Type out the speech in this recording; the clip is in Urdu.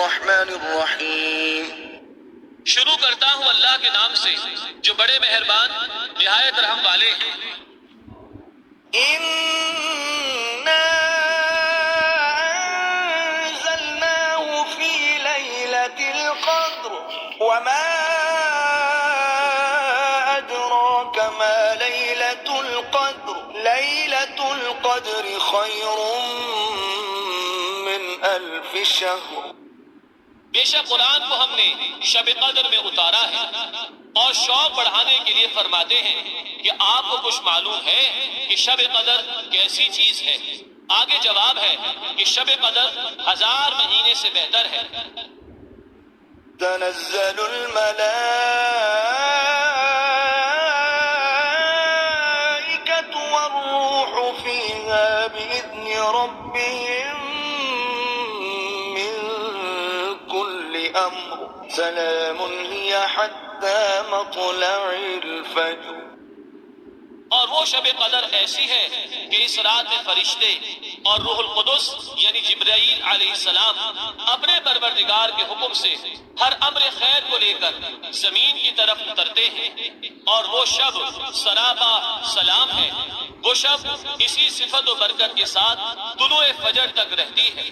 الرحمن الرحیم. شروع کرتا ہوں اللہ کے نام سے جو بڑے مہربان نہایت رحم والے ہیں. إنا أنزلناه في ليلة القدر وما أدراك ما ليلة القدر ليلة القدر خير من 1000 شهر. بے شک قرآن کو ہم نے شب قدر میں اتارا ہے اور شوق بڑھانے کے لیے فرماتے ہیں کہ آپ کو کچھ معلوم ہے کہ شب قدر کیسی چیز ہے. آگے جواب ہے کہ شب قدر 1000 مہینے سے بہتر ہے. تنزل الملائكة والروح فيها بإذن ربهم من كل أمر سلام هي حتى مطلع الفجر. اور وہ شب قدر ایسی ہے کہ اس رات میں فرشتے اور روح القدس یعنی جبرائیل علیہ السلام اپنے پروردگار کے حکم سے ہر امر خیر کو لے کر زمین کی طرف اترتے ہیں. اور وہ شب سراپا سلام ہے. وہ شب اسی صفت و برکت کے ساتھ طلوع فجر تک رہتی ہے.